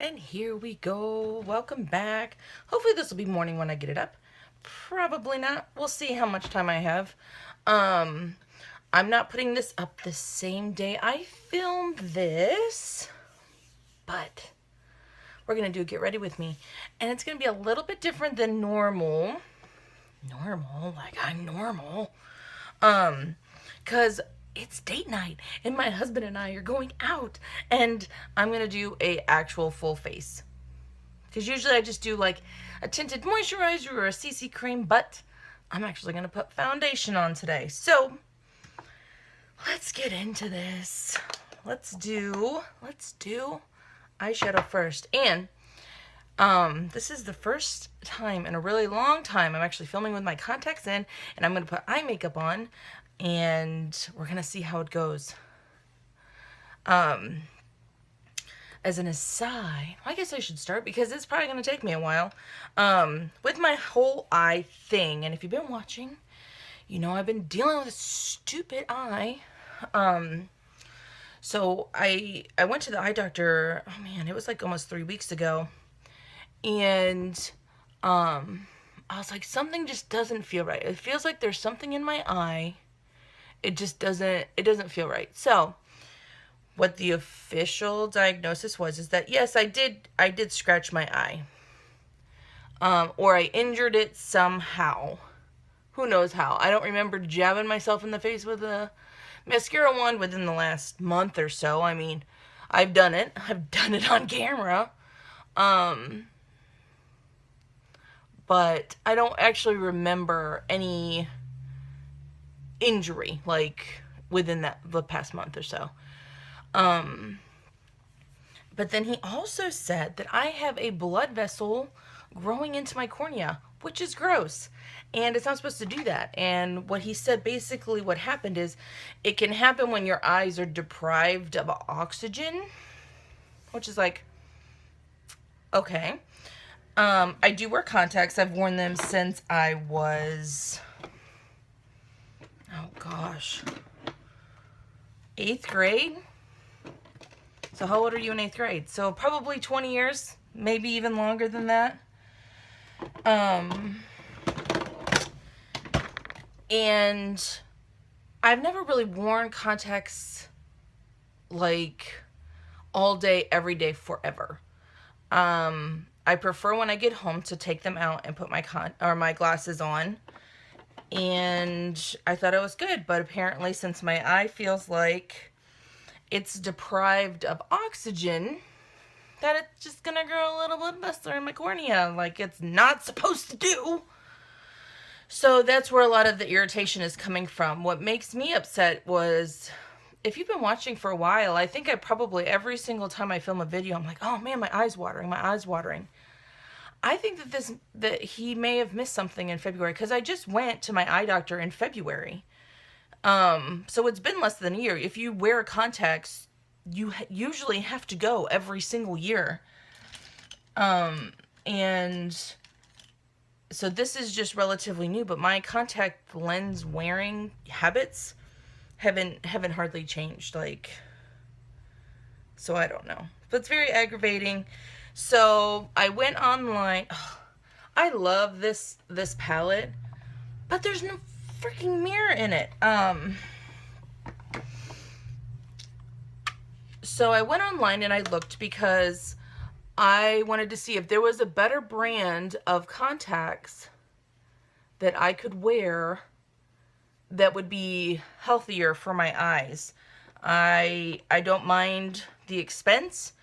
And here we go. Welcome back. Hopefully this will be morning when I get it up. Probably not. We'll see how much time I have. Um, I'm not putting this up the same day I filmed this, but we're going to do Get Ready With Me. And it's going to be a little bit different than normal. Normal? Like I'm normal. Because it's date night and my husband and I are going out and I'm going to do a actual full face. Because usually I just do like a tinted moisturizer or a CC cream, but I'm actually going to put foundation on today. So let's get into this. Let's do eyeshadow first. And this is the first time in a really long time I'm actually filming with my contacts in, and I'm going to put eye makeup on, and we're going to see how it goes. As an aside, I guess I should start because it's probably going to take me a while. With my whole eye thing, and if you've been watching, you know I've been dealing with a stupid eye. So I went to the eye doctor, oh man, it was like almost 3 weeks ago. And I was like, something just doesn't feel right. It feels like there's something in my eye. It doesn't feel right. So what the official diagnosis was is that yes, I did scratch my eye. Or I injured it somehow. Who knows how? I don't remember jabbing myself in the face with a mascara wand within the last month or so. I mean, I've done it. I've done it on camera. But I don't actually remember any injury, like, within the past month or so. But then he also said that I have a blood vessel growing into my cornea, which is gross. And it's not supposed to do that. And what he said, basically what happened is, it can happen when your eyes are deprived of oxygen, which is like, okay. I do wear contacts. I've worn them since I was, oh gosh, 8th grade. So how old are you in 8th grade? So probably 20 years, maybe even longer than that. And I've never really worn contacts like all day, every day, forever. I prefer when I get home to take them out and put my glasses on. And I thought it was good, but apparently since my eye feels like it's deprived of oxygen, that it's just gonna grow a little blood vessel in my cornea like it's not supposed to do. So that's where a lot of the irritation is coming from. What makes me upset was, if you've been watching for a while, I think I probably, every single time I film a video, I'm like, oh man, my eye's watering, my eye's watering. I think that he may have missed something in February, because I just went to my eye doctor in February. So it's been less than a year. If you wear contacts, you usually have to go every single year. And so this is just relatively new, but my contact lens wearing habits haven't hardly changed, like, so I don't know. But it's very aggravating. So I went online. Oh, I love this palette, but there's no freaking mirror in it. So I went online and I looked because I wanted to see if there was a better brand of contacts that I could wear that would be healthier for my eyes. I don't mind the expense.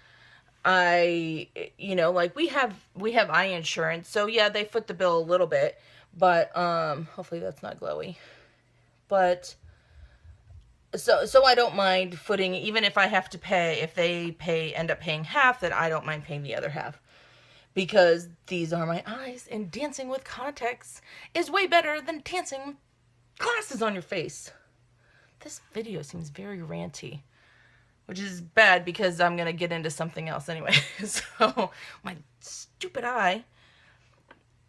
Like we have eye insurance, so yeah, they foot the bill a little bit, but hopefully that's not glowy. But so I don't mind footing, even if I have to pay, if they end up paying half, then I don't mind paying the other half, because these are my eyes, and dancing with contacts is way better than dancing with glasses on your face. This video seems very ranty, which is bad because I'm going to get into something else anyway. So, my stupid eye.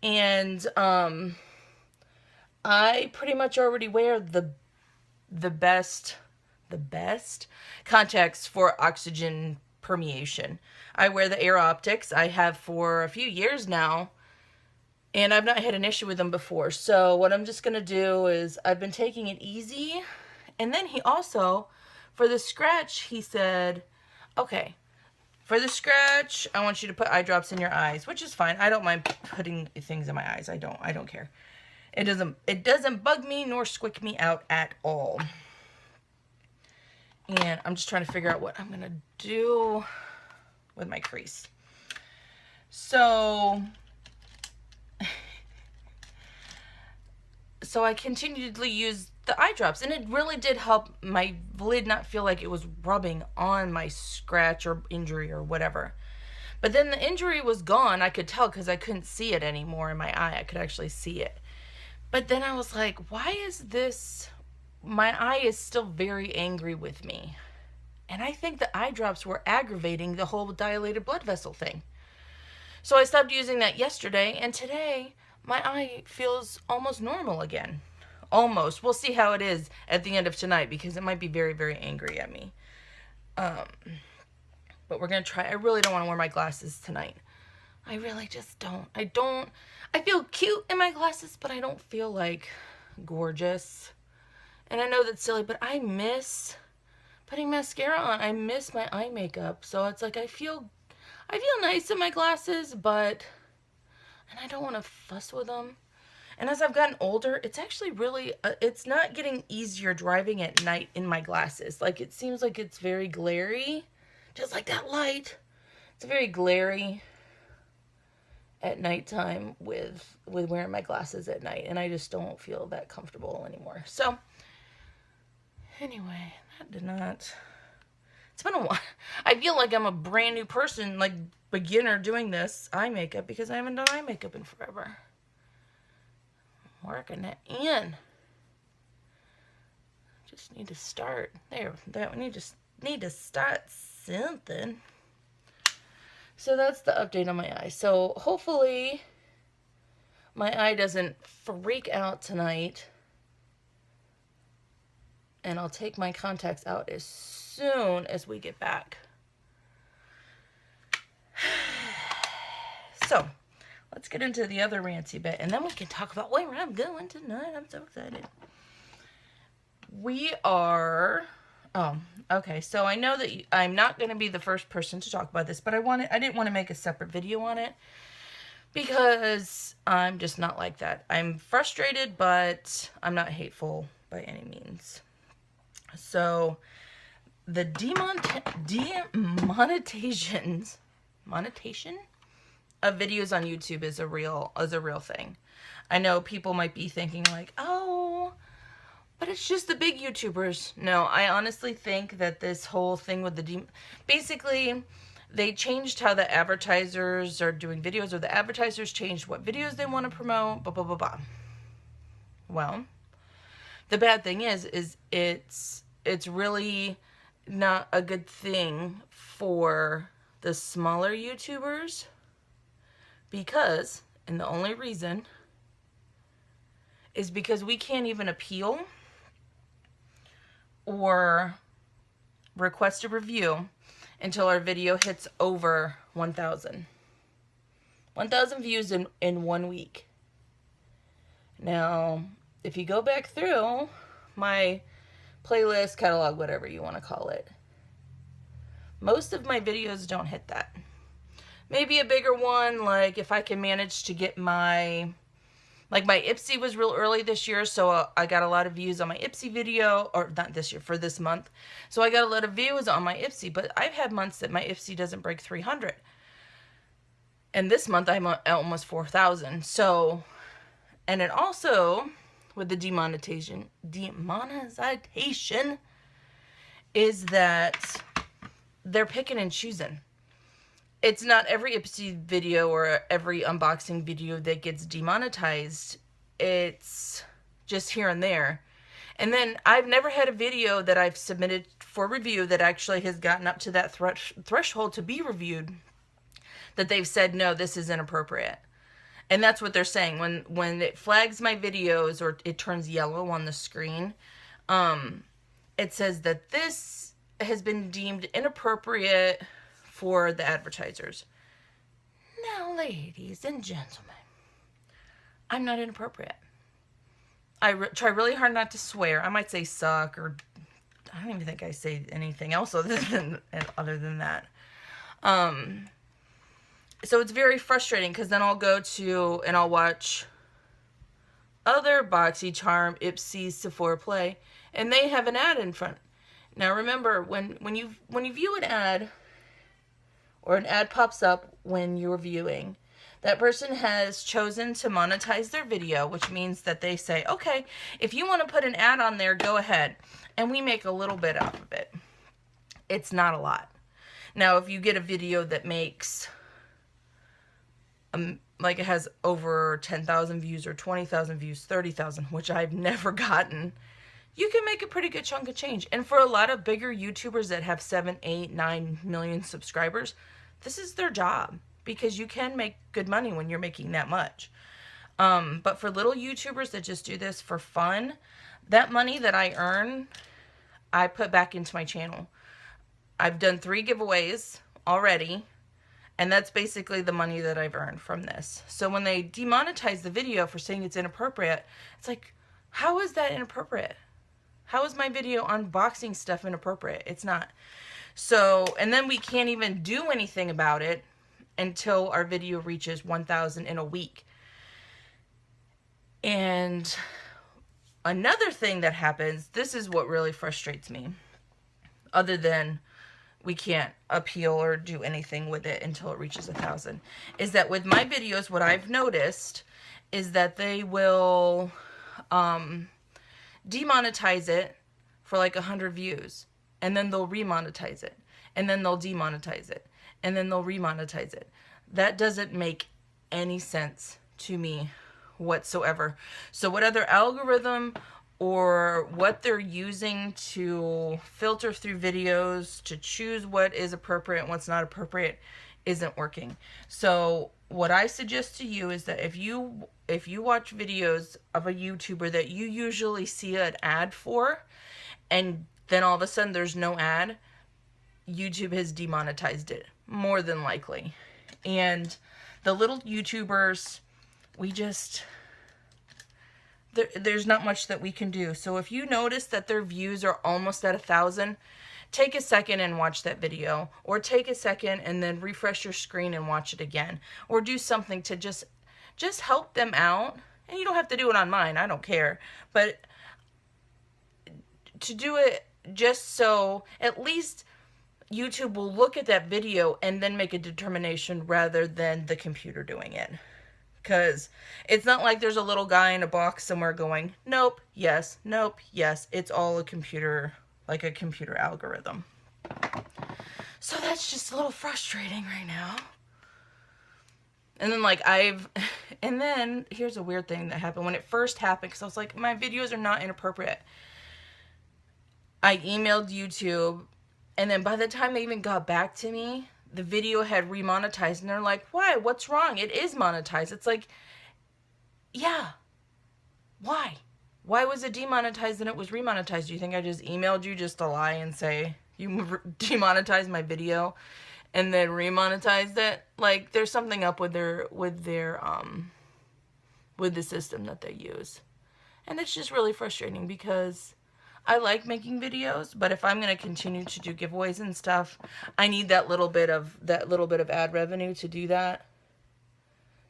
And I pretty much already wear the best contacts for oxygen permeation. I wear the Air Optics. I have for a few years now, and I've not had an issue with them before. So what I'm just going to do is I've been taking it easy. And then he also, for the scratch, he said, okay, for the scratch, I want you to put eye drops in your eyes, which is fine. I don't mind putting things in my eyes. I don't care. It doesn't bug me nor squick me out at all. And I'm just trying to figure out what I'm going to do with my crease. So I continually used the eye drops, and it really did help my lid not feel like it was rubbing on my scratch or injury or whatever. But then the injury was gone. I could tell because I couldn't see it anymore in my eye. I could actually see it. But then I was like, why is this? My eye is still very angry with me. And I think the eye drops were aggravating the whole dilated blood vessel thing. So I stopped using that yesterday, and today my eye feels almost normal again. Almost. We'll see how it is at the end of tonight, because it might be very, very angry at me. But we're going to try. I really don't want to wear my glasses tonight. I really just don't. I feel cute in my glasses, but I don't feel like gorgeous. And I know that's silly, but I miss putting mascara on. I miss my eye makeup. So it's like I feel nice in my glasses, but and I don't want to fuss with them. And as I've gotten older, it's actually really, it's not getting easier driving at night in my glasses. Like, it seems like it's very glary, just like that light. It's very glary at nighttime with wearing my glasses at night. And I just don't feel that comfortable anymore. So, anyway, that did not, it's been a while. I feel like I'm a brand new person, like beginner doing this eye makeup, because I haven't done eye makeup in forever. Working it in. Just need to start there. We need to start something. So that's the update on my eye. So hopefully my eye doesn't freak out tonight, and I'll take my contacts out as soon as we get back. So let's get into the other ranty bit, and then we can talk about where I'm going tonight. I'm so excited. We are, okay, so I know that I'm not going to be the first person to talk about this, but I didn't want to make a separate video on it, because I'm just not like that. I'm frustrated, but I'm not hateful by any means. So the demonetization of videos on YouTube is a real thing. I know people might be thinking like, oh, but it's just the big YouTubers. No, I honestly think that this whole thing with basically they changed how the advertisers are doing videos, or the advertisers changed what videos they want to promote, blah, blah, blah, blah. Well, the bad thing is it's really not a good thing for the smaller YouTubers, because, and the only reason is because we can't even appeal or request a review until our video hits over 1,000. 1,000 views in 1 week. Now, if you go back through my playlist, catalog, whatever you want to call it, most of my videos don't hit that. Maybe a bigger one, like if I can manage to get my Ipsy was real early this year, so I got a lot of views on my Ipsy video, or not this year, for this month. So I got a lot of views on my Ipsy, but I've had months that my Ipsy doesn't break 300. And this month I'm at almost 4,000. So, and it also, with the demonetization is that they're picking and choosing. It's not every Ipsy video or every unboxing video that gets demonetized. It's just here and there. And then I've never had a video that I've submitted for review that actually has gotten up to that threshold to be reviewed, that they've said, no, this is inappropriate. And that's what they're saying. When it flags my videos, or it turns yellow on the screen, it says that this has been deemed inappropriate for the advertisers. Now, ladies and gentlemen, I'm not inappropriate. I try really hard not to swear. I might say suck, or I don't even think I say anything else other than that. So it's very frustrating because then I'll go to and I'll watch other BoxyCharm, Ipsy, Sephora Play, and they have an ad in front. Now remember, when you view an ad, or an ad pops up when you're viewing, that person has chosen to monetize their video, which means that they say, okay, if you want to put an ad on there, go ahead. And we make a little bit out of it. It's not a lot. Now, if you get a video that makes, like it has over 10,000 views or 20,000 views, 30,000, which I've never gotten, you can make a pretty good chunk of change. And for a lot of bigger YouTubers that have 7, 8, 9 million subscribers, this is their job, because you can make good money when you're making that much. But for little YouTubers that just do this for fun, that money that I earn, I put back into my channel. I've done 3 giveaways already, and that's basically the money that I've earned from this. So when they demonetize the video for saying it's inappropriate, it's like, how is that inappropriate? How is my video unboxing stuff inappropriate? It's not. So, and then we can't even do anything about it until our video reaches 1,000 in a week. And another thing that happens, this is what really frustrates me, other than we can't appeal or do anything with it until it reaches 1,000, is that with my videos, what I've noticed is that they will demonetize it for like 100 views, and then they'll remonetize it, and then they'll demonetize it, and then they'll remonetize it. That doesn't make any sense to me whatsoever. So what other algorithm or what they're using to filter through videos to choose what is appropriate and what's not appropriate isn't working. So what I suggest to you is that if you watch videos of a YouTuber that you usually see an ad for, and then all of a sudden there's no ad, YouTube has demonetized it, more than likely. And the little YouTubers, there's not much that we can do. So if you notice that their views are almost at 1,000, take a second and watch that video, or take a second and then refresh your screen and watch it again, or do something to just help them out. And you don't have to do it on mine, I don't care, but to do it just so at least YouTube will look at that video and then make a determination rather than the computer doing it. Because it's not like there's a little guy in a box somewhere going, nope, yes, nope, yes. It's all a computer, like a computer algorithm. So that's just a little frustrating right now. And then and then here's a weird thing that happened when it first happened, because I was like, my videos are not inappropriate. I emailed YouTube, and then by the time they even got back to me, the video had remonetized, and they're like, why? What's wrong? It is monetized. It's like, yeah. Why? Why was it demonetized and it was remonetized? Do you think I just emailed you just to lie and say, you demonetized my video and then remonetized it? Like, there's something up with the system that they use. And it's just really frustrating because I like making videos, but if I'm going to continue to do giveaways and stuff, I need that little bit of ad revenue to do that.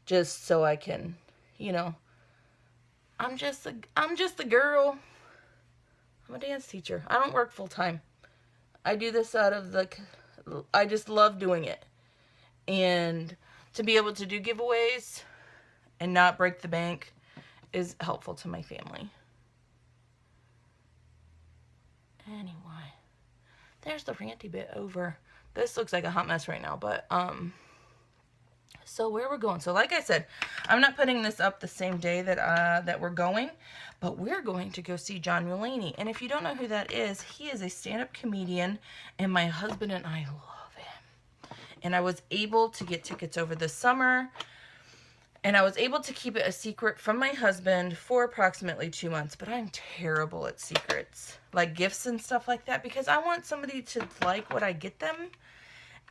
Just so I can, I'm just a girl. I'm a dance teacher. I don't work full time. I do this I just love doing it. And to be able to do giveaways and not break the bank is helpful to my family. Anyway, there's the ranty bit over. This looks like a hot mess right now, but, so where we're going. So like I said, I'm not putting this up the same day that we're going, but we're going to go see John Mulaney. And if you don't know who that is, he is a stand-up comedian, and my husband and I love him. And I was able to get tickets over the summer, and I was able to keep it a secret from my husband for approximately 2 months, but I'm terrible at secrets, like gifts and stuff like that, because I want somebody to like what I get them.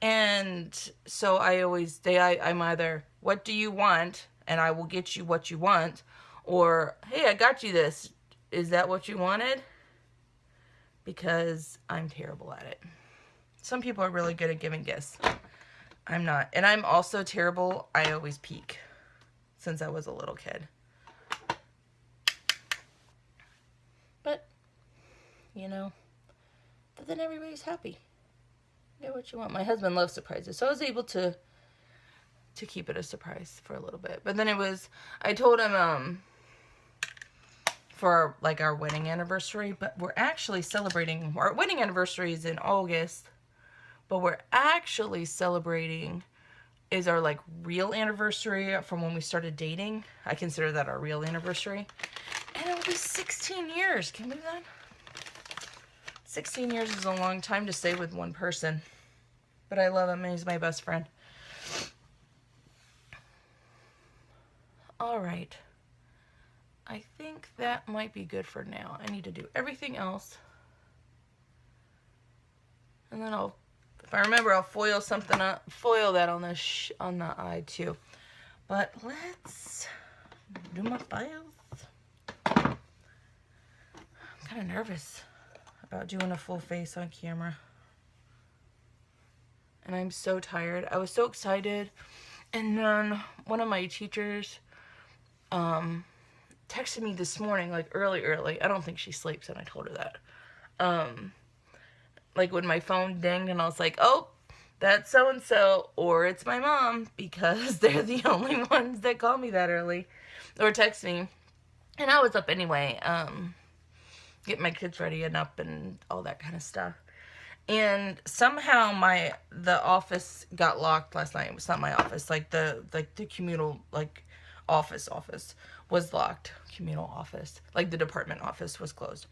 And so I'm either, what do you want? And I will get you what you want. Or, hey, I got you this. Is that what you wanted? Because I'm terrible at it. Some people are really good at giving gifts. I'm not. And I'm also terrible. I always peek since I was a little kid. But, but then everybody's happy. Get what you want. My husband loves surprises, so I was able to keep it a surprise for a little bit. But then I told him for our wedding anniversary, but we're actually celebrating, our wedding anniversary is in August, but we're actually celebrating is our real anniversary from when we started dating. I consider that our real anniversary. And it'll be 16 years. Can you believe that? 16 years is a long time to stay with one person. But I love him and he's my best friend. All right. I think that might be good for now. I need to do everything else. And then if I remember, I'll foil something up, foil that on the eye too. But let's do my files. I'm kind of nervous about doing a full face on camera. And I'm so tired. I was so excited. And then one of my teachers texted me this morning, early. I don't think she sleeps, and I told her that. When my phone dinged, and I was like, oh, that's so-and-so, or it's my mom, because they're the only ones that call me that early, or text me. And I was up anyway, getting my kids ready and up and all that kind of stuff. And somehow the office got locked last night. It was not my office, the communal office was locked. Communal office, the department office was closed.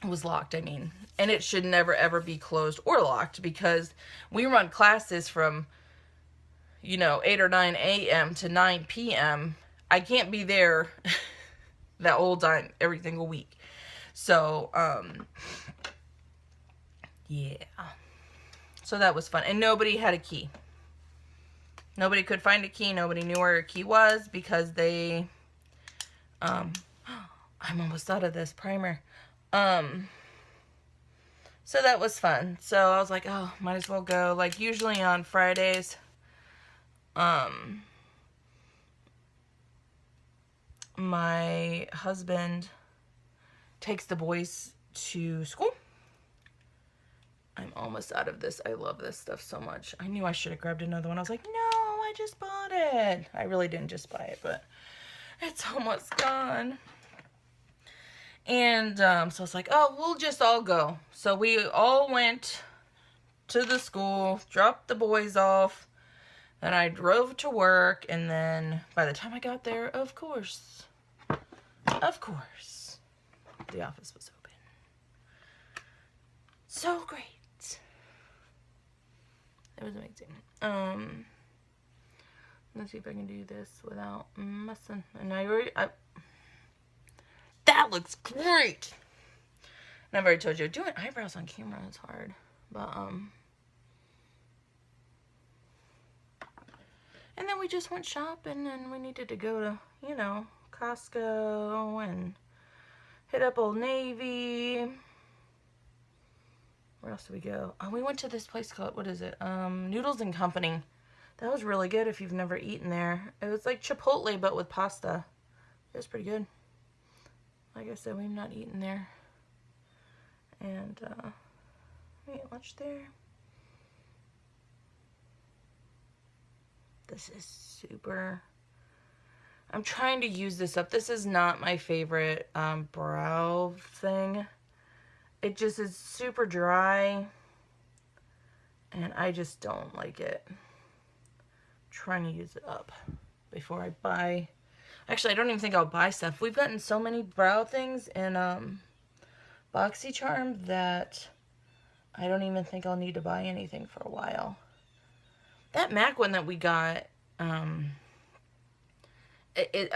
It was locked, I mean. And it should never ever be closed or locked, because we run classes from 8 or 9 a.m. to 9 p.m. I can't be there that whole time every single week. So yeah. So that was fun. And nobody had a key. Nobody could find a key. Nobody knew where a key was, because they I'm almost out of this primer. So that was fun. So I was like, oh, might as well go. Usually on Fridays, my husband takes the boys to school. I'm almost out of this. I love this stuff so much. I knew I should have grabbed another one. I was like, no, I just bought it. I really didn't just buy it, but it's almost gone. And so I was like, oh, we'll just all go. So we all went to the school, dropped the boys off, and I drove to work. And then by the time I got there, of course, the office was open. So great. It was amazing. Let's see if I can do this without messing. And that looks great. And I've already told you, doing eyebrows on camera is hard. But, and then we just went shopping, and we needed to go to, Costco and hit up Old Navy. Where else did we go? Oh, we went to this place called, what is it? Noodles and Company. That was really good if you've never eaten there. It was like Chipotle, but with pasta. It was pretty good. Like I said, we've not eaten there. And, we ate lunch there. This is super... I'm trying to use this up. This is not my favorite brow thing. It just is super dry. And I just don't like it. I'm trying to use it up before I buy... Actually, I don't even think I'll buy stuff. We've gotten so many brow things in BoxyCharm that I don't even think I'll need to buy anything for a while. That MAC one that we got, I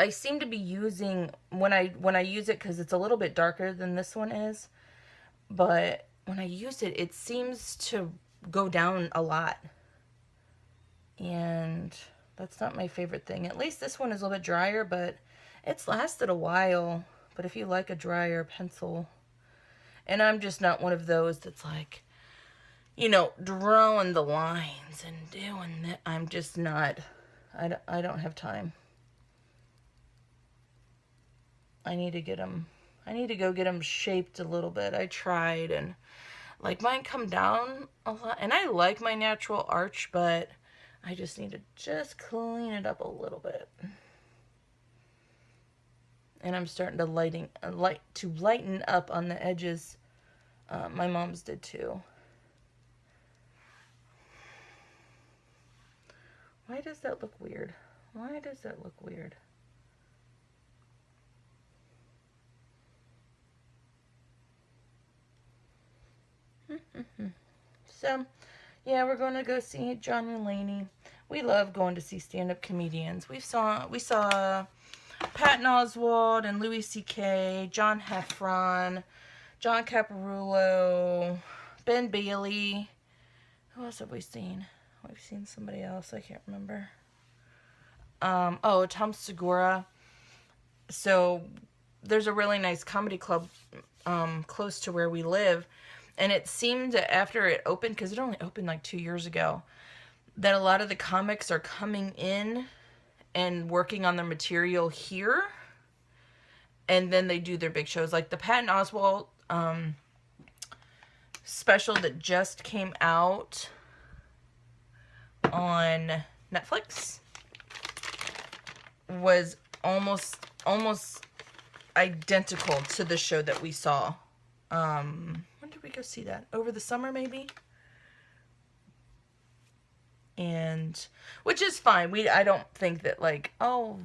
seem to be using, when I use it, because it's a little bit darker than this one is, but when I use it, it seems to go down a lot. And that's not my favorite thing. At least this one is a little bit drier, but it's lasted a while. But if you like a drier pencil, and I'm just not one of those that's like, you know, drawing the lines and doing that. I'm just not, I don't have time. I need to get them, I need to go get them shaped a little bit. I tried, and like mine come down a lot, and I like my natural arch, but I just need to just clean it up a little bit. And I'm starting to lighten up on the edges. My mom's did too. Why does that look weird? Why does that look weird? So, yeah, we're going to go see John Mulaney. We love going to see stand-up comedians. We saw Patton Oswalt and Louis C.K., John Heffron, John Caparulo, Ben Bailey. Who else have we seen? We've seen somebody else. I can't remember. Tom Segura. So there's a really nice comedy club close to where we live. And it seemed after it opened, because it only opened like 2 years ago, that a lot of the comics are coming in and working on their material here. And then they do their big shows. Like the Patton Oswalt special that just came out on Netflix was almost identical to the show that we saw. When did we go see that? Over the summer, maybe? And which is fine. I don't think that like, oh,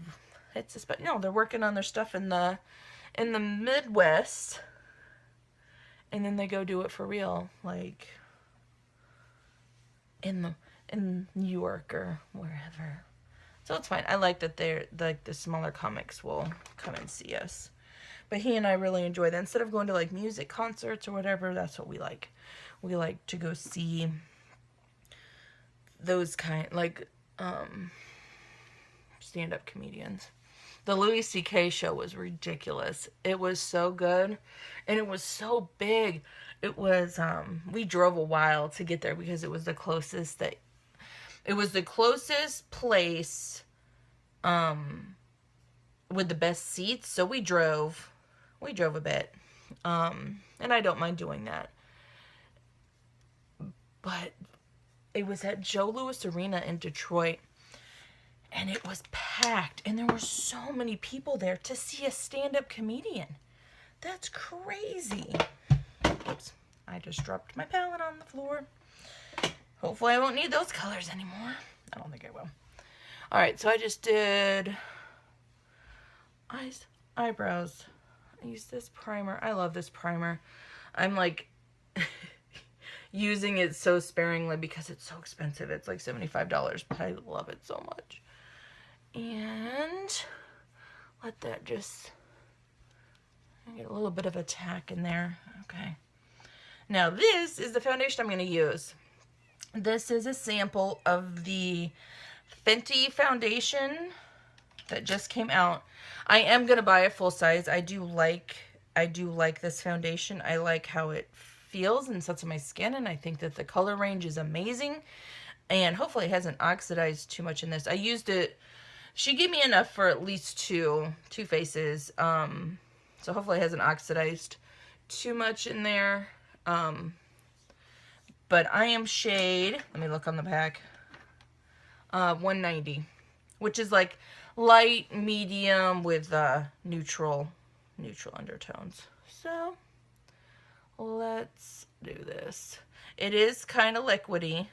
it's no, they're working on their stuff in the Midwest, and then they go do it for real, like in New York or wherever. So it's fine. I like that they're like the smaller comics will come and see us. But he and I really enjoy that. Instead of going to like music concerts or whatever, that's what we like. We like to go see those stand-up comedians. The Louis C.K. show was ridiculous. It was so good, and it was so big. It was we drove a while to get there because it was the closest place with the best seats. So we drove a bit. And I don't mind doing that. But it was at Joe Louis Arena in Detroit. And it was packed. And there were so many people there to see a stand-up comedian. That's crazy. Oops. I just dropped my palette on the floor. Hopefully I won't need those colors anymore. I don't think I will. Alright, so I just did eyes, eyebrows. I used this primer. I love this primer. I'm like using it so sparingly because it's so expensive. It's like $75, but I love it so much. And let that just get a little bit of a tack in there. Okay. Now this is the foundation I'm going to use. This is a sample of the Fenty foundation that just came out. I am going to buy a full size. I do like this foundation. I like how it feels and sets on my skin, and I think that the color range is amazing. And hopefully it hasn't oxidized too much in this. I used it. She gave me enough for at least two faces. So hopefully it hasn't oxidized too much in there. But I am shade, let me look on the back, 190, which is like light, medium with neutral undertones. So let's do this. It is kind of liquidy.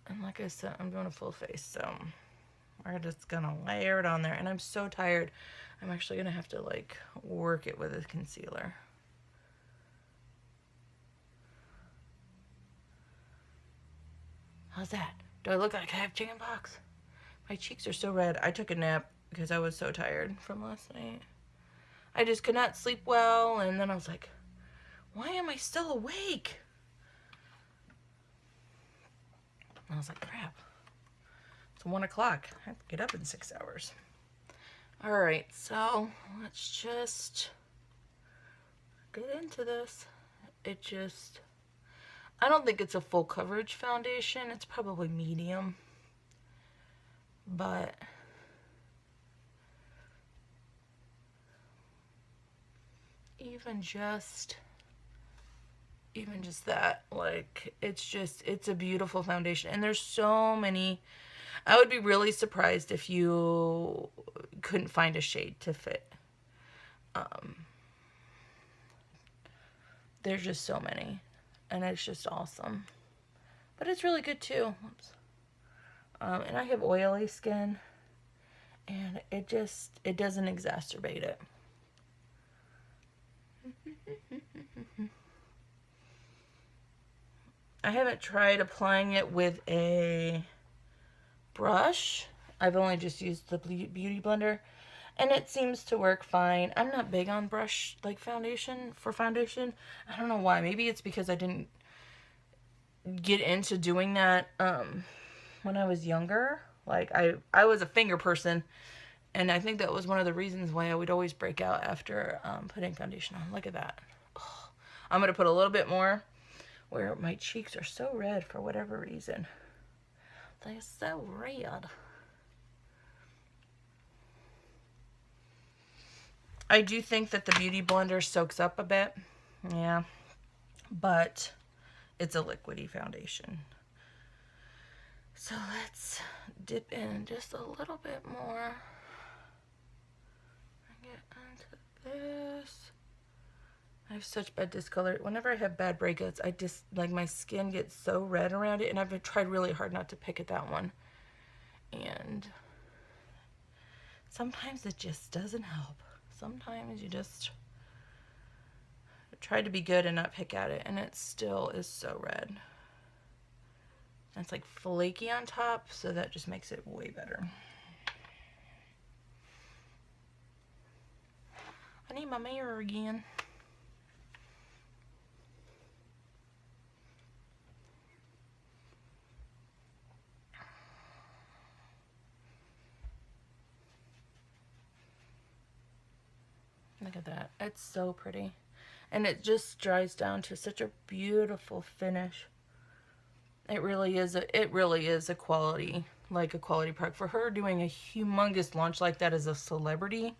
And like I said, I'm doing a full face, so we're just gonna layer it on there. And I'm so tired. I'm actually gonna have to like work it with a concealer. How's that? Do I look like I have chicken pox? My cheeks are so red. I took a nap because I was so tired from last night. I just could not sleep well, and then I was like, why am I still awake? And I was like, crap. It's 1 o'clock. I have to get up in 6 hours. All right, so let's just get into this. I don't think it's a full coverage foundation. It's probably medium. But even just that, like, it's a beautiful foundation. And there's so many. I would be really surprised if you couldn't find a shade to fit. There's just so many, and it's just awesome. But it's really good too. And I have oily skin, and it doesn't exacerbate it. I haven't tried applying it with a brush. I've only just used the Beauty Blender, and it seems to work fine. I'm not big on brush like foundation. I don't know why. Maybe it's because I didn't get into doing that when I was younger. Like I was a finger person, and I think that was one of the reasons why I would always break out after putting foundation on. Look at that. Oh, I'm going to put a little bit more where my cheeks are so red for whatever reason. They're so red. I do think that the Beauty Blender soaks up a bit. Yeah. But it's a liquidy foundation. So let's dip in just a little bit more. Get into this. I have such bad discolor. Whenever I have bad breakouts, my skin gets so red around it, and I've tried really hard not to pick at that one. And sometimes it just doesn't help. Sometimes you just try to be good and not pick at it, and it still is so red. And it's like flaky on top, so that just makes it way better. I need my mirror again. Look at that. It's so pretty. And it just dries down to such a beautiful finish. It really is a quality, like a quality product. For her doing a humongous launch like that as a celebrity,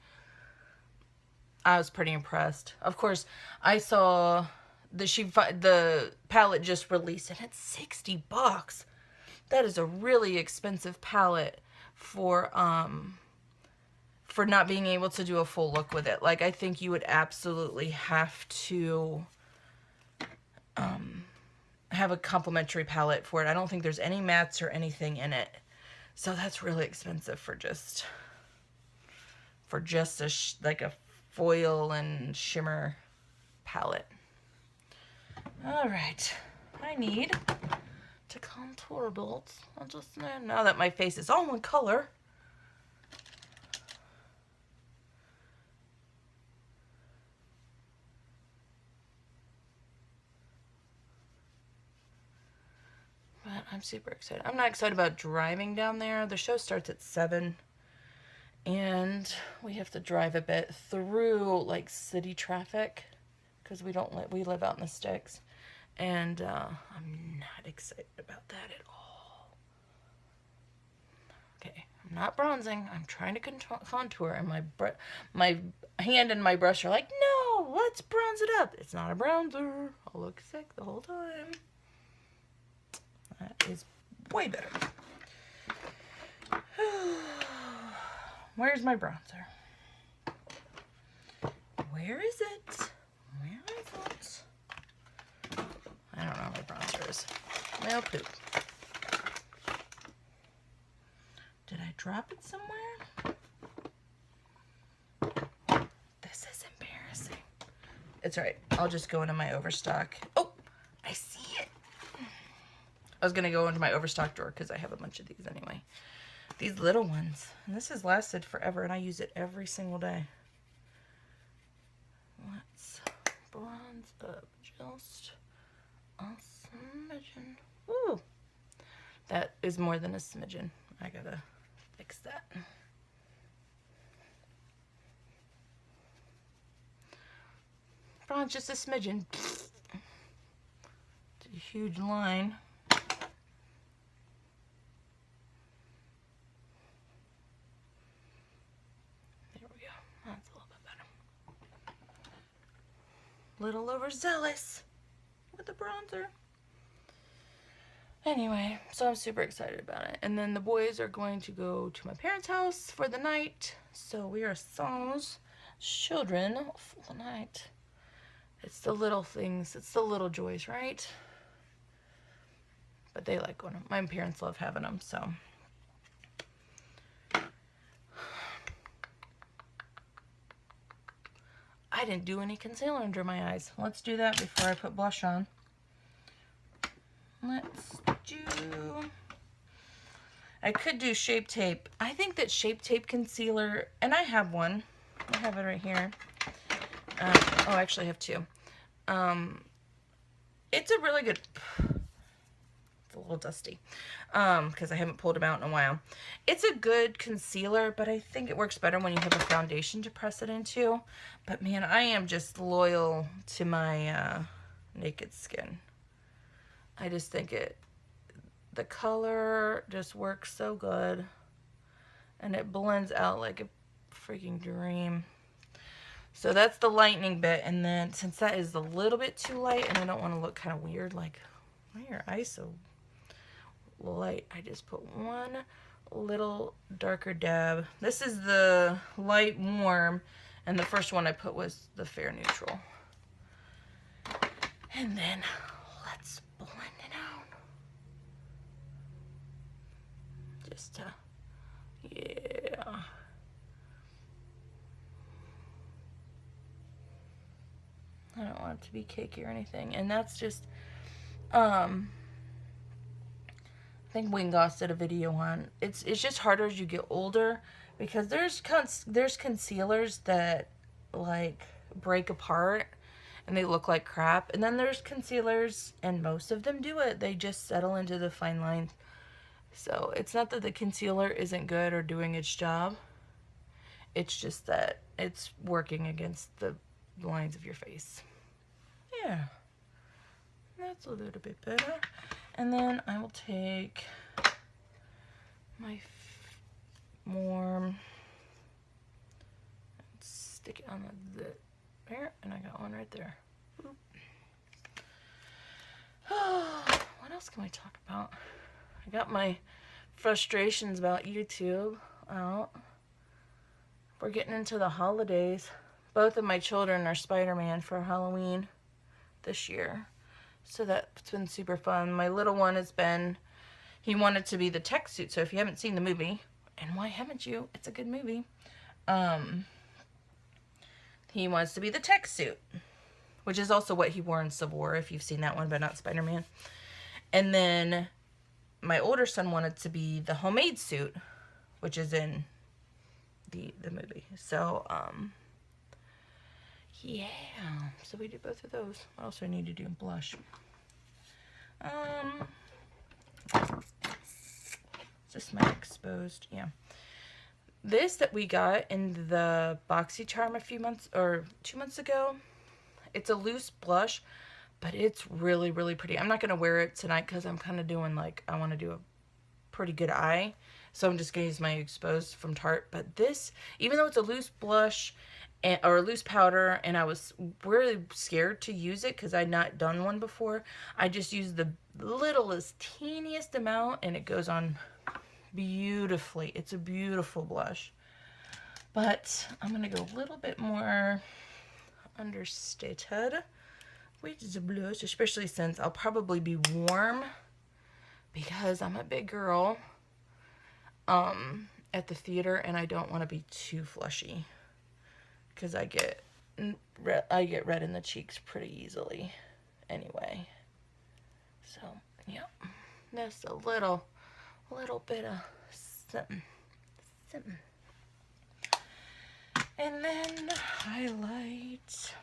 I was pretty impressed. Of course, I saw the palette just released, and it's $60. That is a really expensive palette for not being able to do a full look with it. Like, I think you would absolutely have to have a complimentary palette for it. I don't think there's any mattes or anything in it. So that's really expensive for just like a foil and shimmer palette. All right. I need to contour a bit. Now that my face is all one color. But I'm super excited. I'm not excited about driving down there. The show starts at 7. And we have to drive a bit through like city traffic because we live out in the sticks. And I'm not excited about that at all. Okay, I'm not bronzing. I'm trying to contour, and my hand and my brush are like, no, let's bronze it up. It's not a bronzer. I'll look sick the whole time. That is way better. Where's my bronzer? Where is it? Where is it? I don't know where my bronzer is. Well, poop. Did I drop it somewhere? This is embarrassing. It's alright. I'll just go into my overstock. Oh, I see it. I was going to go into my overstock drawer because I have a bunch of these anyway. These little ones. And this has lasted forever, and I use it every single day. Let's bronze up just a smidgen. Ooh. That is more than a smidgen. I gotta fix that. Probably just a smidgen. It's a huge line. There we go. That's a little bit better. Little overzealous with the bronzer. Anyway, so I'm super excited about it. And then the boys are going to go to my parents' house for the night. So we are sans children for the night. It's the little things. It's the little joys, right? But they like going. My parents love having them, so. I didn't do any concealer under my eyes. Let's do that before I put blush on. Let's do... I could do Shape Tape. I think that Shape Tape concealer, and I have one. I have it right here. Oh, I actually have two. It's a really good... It's a little dusty because I haven't pulled them out in a while. It's a good concealer, but I think it works better when you have a foundation to press it into. But man, I am just loyal to my Naked Skin. I just think the color just works so good, and it blends out like a freaking dream. So that's the lightening bit, and then since that is a little bit too light and I don't want to look kind of weird, like, why are your eyes so light? I just put one little darker dab. This is the light warm, and the first one I put was the fair neutral. And then let's blend it out. Just to, yeah. I don't want it to be cakey or anything. And that's just, I think Wayne Goss did a video on, it's just harder as you get older, because there's concealers that like break apart and they look like crap, and then there's concealers, and most of them do it, they just settle into the fine line. So it's not that the concealer isn't good or doing its job, it's just that it's working against the lines of your face. Yeah, that's a little bit better. And then I will take my warm and stick it on the there, and I got one right there. Oh, what else can we talk about? I got my frustrations about YouTube out. We're getting into the holidays. Both of my children are Spider-Man for Halloween this year, so that's been super fun. My little one has been, he wanted to be the tech suit, so if you haven't seen the movie, and why haven't you? It's a good movie. He wants to be the tech suit, which is also what he wore in Civil War, if you've seen that one, but not Spider-Man. And then my older son wanted to be the homemade suit, which is in the movie. So, yeah. So we did both of those. What else do I need to do? Blush. Just my exposed, yeah. This that we got in the BoxyCharm a few months, or 2 months ago, it's a loose blush, but it's really, really pretty. I'm not going to wear it tonight because I'm kind of doing like, I want to do a pretty good eye. So I'm just going to use my exposed from Tarte. But this, even though it's a loose blush, or a loose powder, and I was really scared to use it because I'd not done one before, I just used the littlest, teeniest amount, and it goes on beautifully. It's a beautiful blush. But I'm going to go a little bit more understated with the blush, especially since I'll probably be warm because I'm a big girl at the theater, and I don't want to be too flushy because I get red in the cheeks pretty easily anyway. So yeah, just a little bit of something. And then highlight.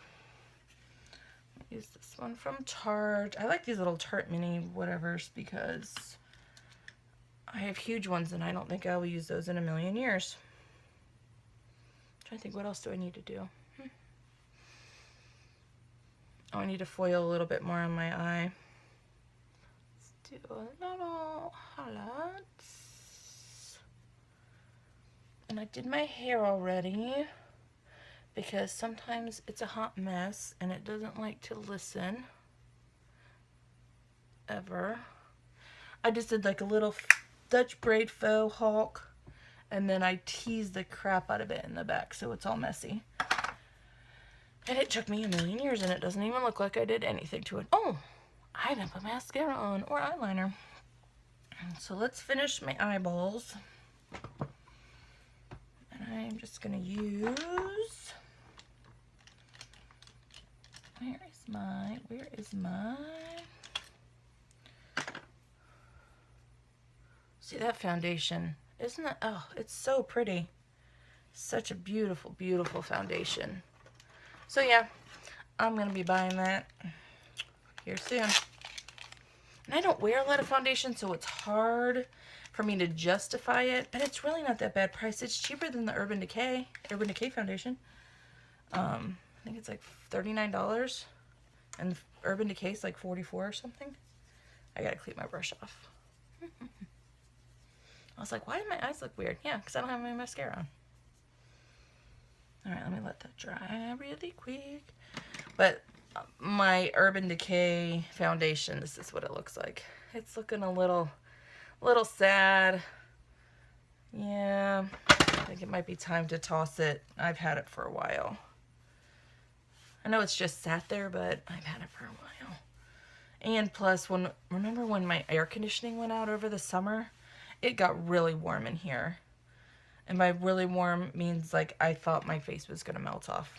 Use this one from Tarte. I like these little Tarte mini whatevers because I have huge ones, and I don't think I will use those in a million years. I'm trying to think, what else do I need to do? Oh, I need to foil a little bit more on my eye. Let's do a little highlights. And I did my hair already, because sometimes it's a hot mess and it doesn't like to listen ever. I just did like a little Dutch braid faux hawk, and then I teased the crap out of it in the back so it's all messy. And it took me a million years, and it doesn't even look like I did anything to it. Oh, I didn't put mascara on or eyeliner. So let's finish my eyeballs. And I'm just gonna use, where is my, see that foundation? Isn't it, oh, it's so pretty. Such a beautiful, beautiful foundation. So yeah, I'm gonna be buying that here soon. And I don't wear a lot of foundation, so it's hard for me to justify it, but it's really not that bad price. It's cheaper than the Urban Decay foundation. I think it's like $39, and Urban Decay's like $44 or something. I gotta clean my brush off. I was like, why do my eyes look weird? Yeah, because I don't have my mascara on. All right, let me let that dry really quick. But my Urban Decay foundation, this is what it looks like. It's looking a little sad. Yeah, I think it might be time to toss it. I've had it for a while. I know it's just sat there, but I've had it for a while. And plus, remember when my air conditioning went out over the summer? It got really warm in here. And by really warm means like I thought my face was gonna melt off.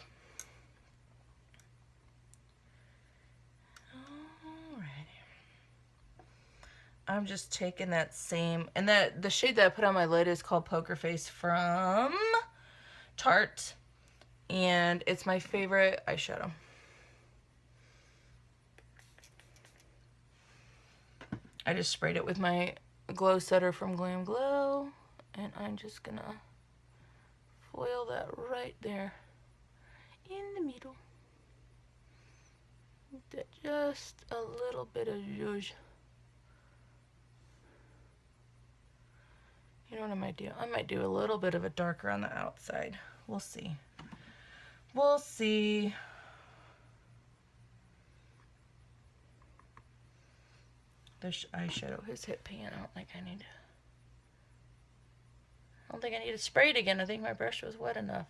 Alrighty. I'm just taking that same, and the shade that I put on my lid is called Poker Face from Tarte. And it's my favorite eyeshadow. I just sprayed it with my Glow Setter from Glam Glow. And I'm just gonna foil that right there in the middle. Just a little bit of zhuzh. You know what I might do? I might do a little bit of a darker on the outside. We'll see. We'll see. This eyeshadow has hit pan. I don't think I need to. I don't think I need to spray it again. I think my brush was wet enough.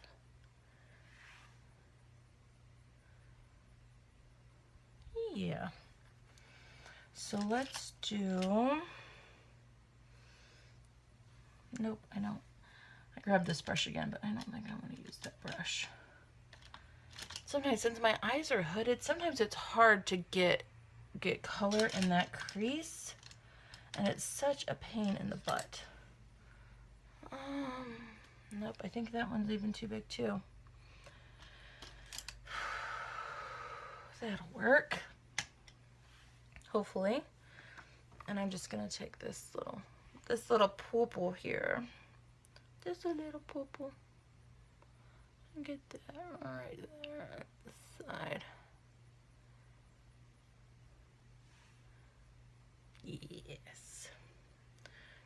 Yeah. So let's do... Nope, I don't. I grabbed this brush again, but I don't think I'm going to use that brush. Sometimes, since my eyes are hooded, sometimes it's hard to get color in that crease. And it's such a pain in the butt. Nope, I think that one's even too big too. That'll work. Hopefully. And I'm just gonna take this little purple here. Just a little purple. And get that right there at the side. Yes.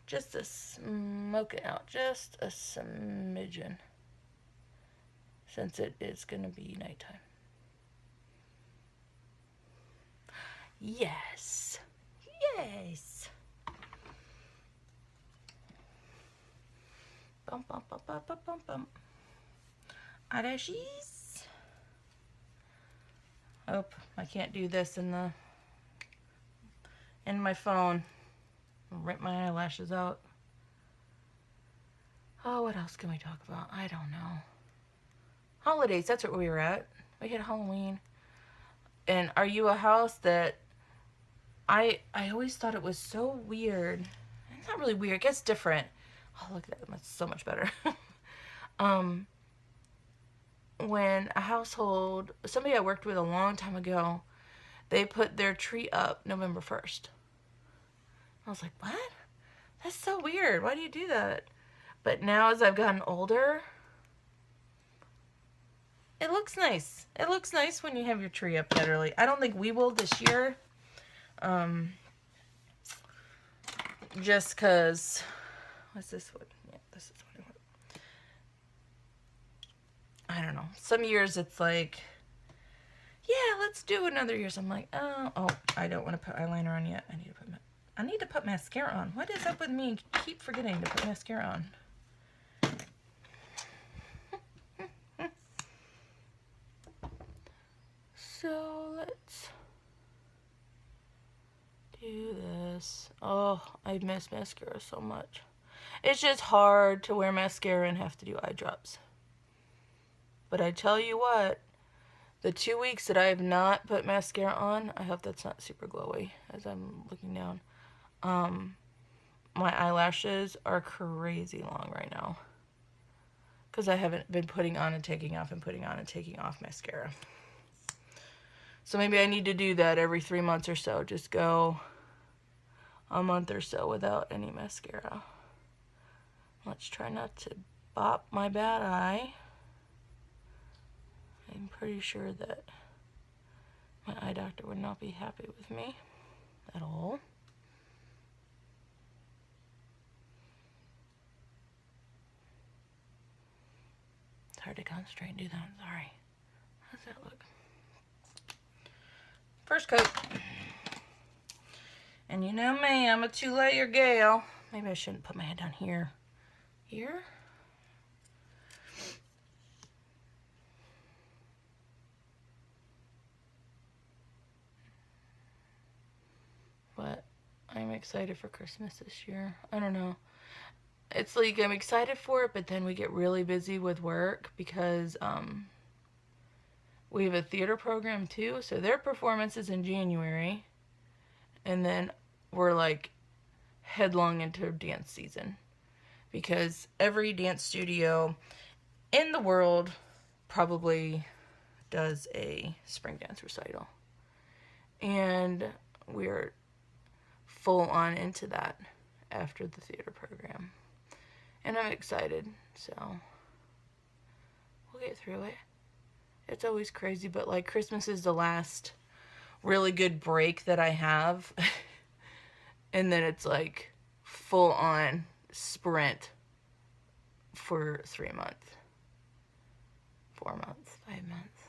Just to smoke it out, just a smidgen, since it is going to be nighttime. Yes. Yes. Bum, bum, bum, bum, bum, bum, bum. Eyelashes. Oh, I can't do this in my phone. I'll rip my eyelashes out. Oh, what else can we talk about? I don't know. Holidays, that's what we were at. We had Halloween. And are you a house that I always thought it was so weird. It's not really weird, it gets different. Oh, look at that, that's so much better. When a household, somebody I worked with a long time ago, they put their tree up November 1st. I was like, what? That's so weird. Why do you do that? But now as I've gotten older, it looks nice. It looks nice when you have your tree up that early. I don't think we will this year. Just because, what's this one? Yeah, this is what I want. I don't know. Some years it's like, yeah, let's do another year. So I'm like, oh, I don't want to put eyeliner on yet. I need to put mascara on. What is up with me? Keep forgetting to put mascara on. So let's do this. Oh, I miss mascara so much. It's just hard to wear mascara and have to do eye drops. But I tell you what, the 2 weeks that I have not put mascara on, I hope that's not super glowy as I'm looking down. My eyelashes are crazy long right now. Because I haven't been putting on and taking off and putting on and taking off mascara. So maybe I need to do that every 3 months or so. Just go a month or so without any mascara. Let's try not to bop my bad eye. I'm pretty sure that my eye doctor would not be happy with me at all. It's hard to concentrate and do that. I'm sorry. How does that look? First coat. And you know me, I'm a 2-layer gal. Maybe I shouldn't put my head down here. Here? But I'm excited for Christmas this year. I don't know. It's like I'm excited for it, but then we get really busy with work because we have a theater program too. So their performance is in January. And then we're like headlong into dance season. Because every dance studio in the world probably does a spring dance recital. And we're full on into that after the theater program. And I'm excited, so we'll get through it. It's always crazy, but like Christmas is the last really good break that I have. And then it's like full on sprint for 3 months, 4 months, 5 months.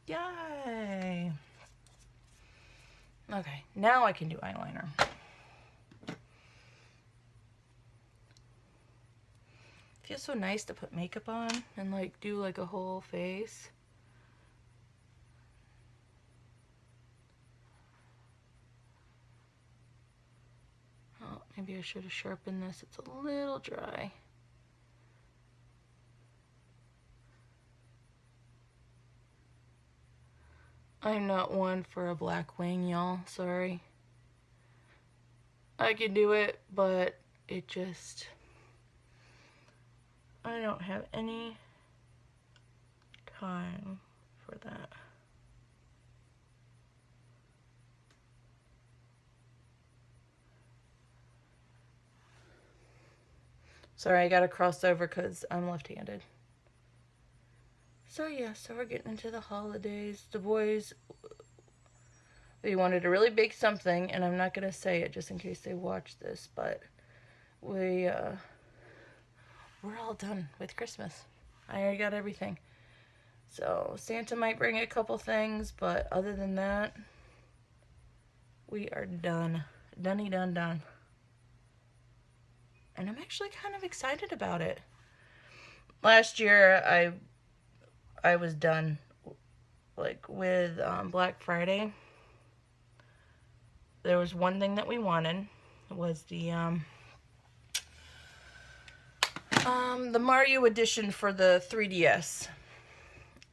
Yay! Okay, now I can do eyeliner. Feels so nice to put makeup on and like do like a whole face. Oh, maybe I should have sharpened this. It's a little dry. I'm not one for a black wing, y'all. Sorry. I can do it, but it just... I don't have any time for that. Sorry, I gotta cross over because I'm left-handed. So yeah, so we're getting into the holidays. The boys, they wanted to really bake something, and I'm not gonna say it just in case they watch this, but we're all done with Christmas. I already got everything. So Santa might bring a couple things, but other than that, we are done. Dunny done done. And I'm actually kind of excited about it. Last year, I was done, like, with Black Friday. There was one thing that we wanted, was the Mario edition for the 3DS.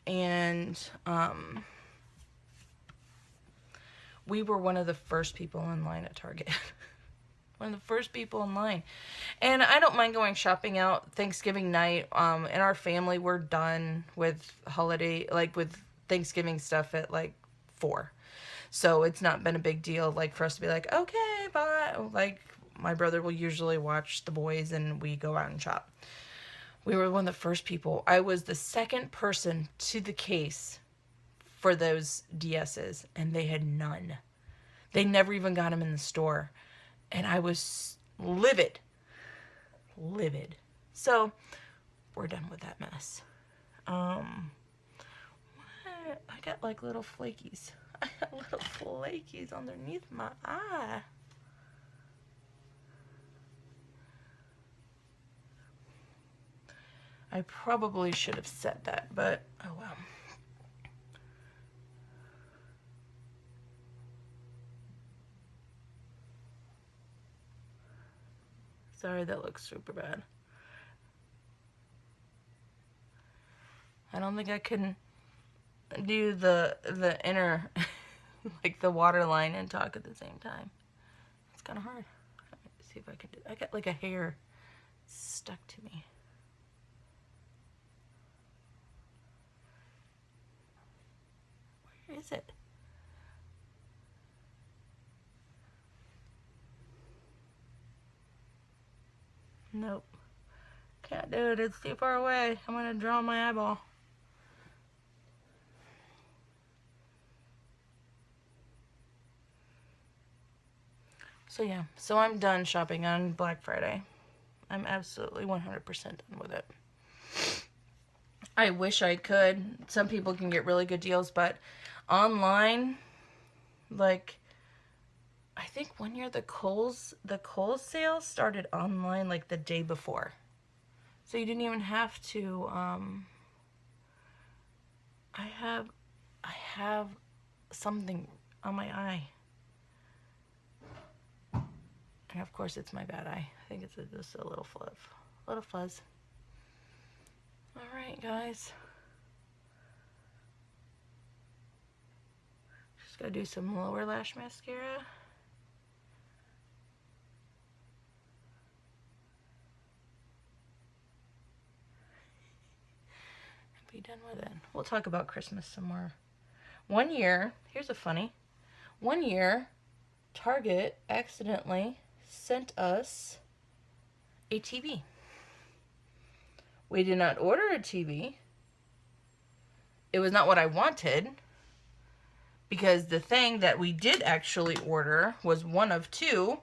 And we were one of the first people in line at Target. One of the first people in line. And I don't mind going shopping out Thanksgiving night. In our family, we're done with holiday, like with Thanksgiving stuff at like 4. So it's not been a big deal, like, for us to be like, okay, bye. Like, my brother will usually watch the boys and we go out and shop. We were one of the first people. I was the second person to the case for those DSs, and they had none. They never even got them in the store. And I was livid. Livid. So, we're done with that mess. I got like little flakies. I got little flakies underneath my eye. I probably should have said that, but oh well. Sorry, that looks super bad. I don't think I can do the inner, like the water line, and talk at the same time. It's kind of hard. Let me see if I can do. I got like a hair stuck to me. Where is it? Nope. Can't do it. It's too far away. I'm gonna draw my eyeball. So yeah, so I'm done shopping on Black Friday. I'm absolutely 100% done with it. I wish I could. Some people can get really good deals, but online, like, I think one year the Kohl's sale started online like the day before. So you didn't even have to, I have something on my eye. And of course it's my bad eye. I think it's just a little fuzz. All right, guys. Just gotta do some lower lash mascara. Be done with it. We'll talk about Christmas some more. One year, here's a funny. One year, Target accidentally sent us a TV. We did not order a TV. It was not what I wanted, because the thing that we did actually order was one of two,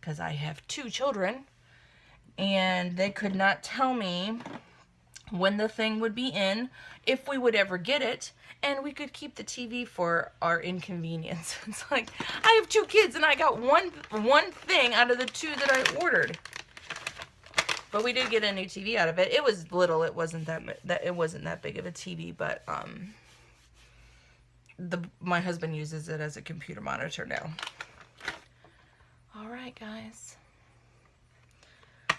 because I have 2 children, and they could not tell me when the thing would be in, if we would ever get it, and we could keep the TV for our inconvenience. It's like, I have 2 kids and I got one thing out of the 2 that I ordered. But we did get a new TV out of it. It was little. It wasn't that big of a TV, but my husband uses it as a computer monitor now. All right, guys.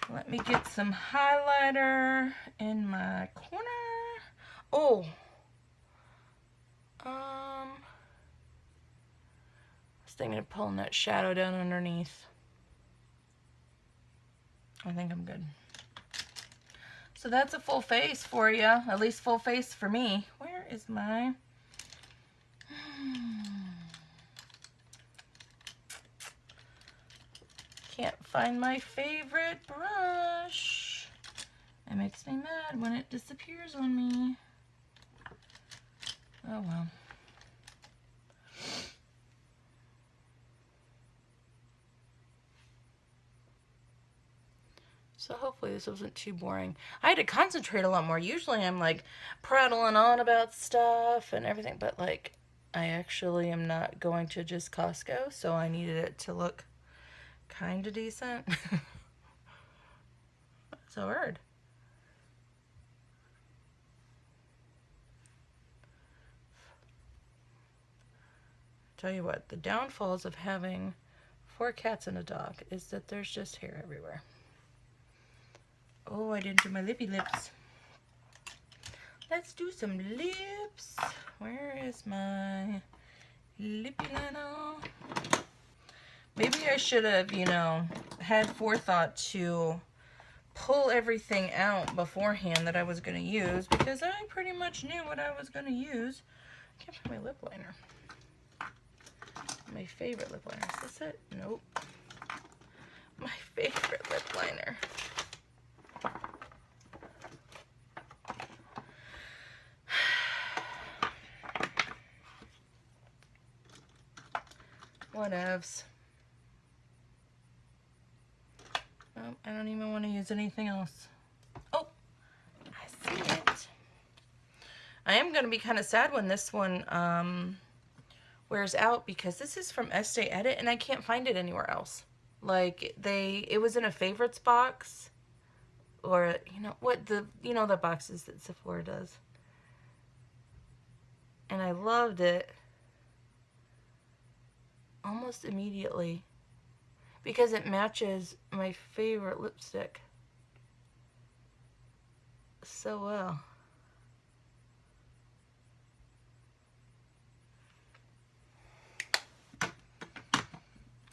Let me get some highlighter in my corner. Oh. I was thinking of pulling that shadow down underneath. I think I'm good. So that's a full face for you. At least full face for me. Where is my... Can't find my favorite brush. It makes me mad when it disappears on me. Oh well. So hopefully this wasn't too boring. I had to concentrate a lot more. Usually I'm like prattling on about stuff and everything, but like I actually am not going to just Costco, so I needed it to look kind of decent. So hard. Tell you what, the downfalls of having 4 cats and a dog is that there's just hair everywhere. Oh, I didn't do my lippy lips. Let's do some lips. Where is my lippy liner? Maybe I should have, had forethought to pull everything out beforehand that I was going to use, because I pretty much knew what I was going to use. I can't find my lip liner. My favorite lip liner. Is this it? Nope. My favorite lip liner. Whatevs. Oh, I don't even want to use anything else. Oh, I see it. I am going to be kind of sad when this one wears out, because this is from Estee Edit and I can't find it anywhere else. Like, it was in a favorites box, or the boxes that Sephora does. And I loved it almost immediately because it matches my favorite lipstick so well.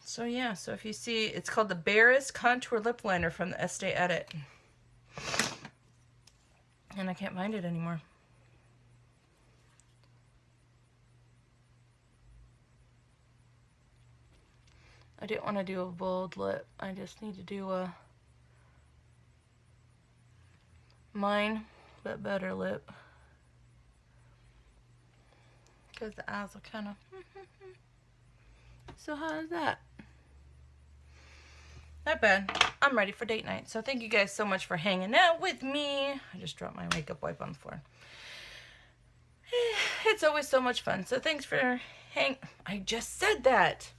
So yeah, so if you see, it's called the Barris Contour Lip Liner from the Estee Edit. And I can't find it anymore. I didn't want to do a bold lip. I just need to do a mine, but better lip. Because the eyes are kind of... So how is that? Not bad. I'm ready for date night. So thank you guys so much for hanging out with me. I just dropped my makeup wipe on the floor. It's always so much fun. So thanks for I just said that.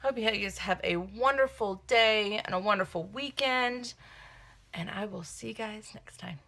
Hope you guys have a wonderful day and a wonderful weekend. And I will see you guys next time.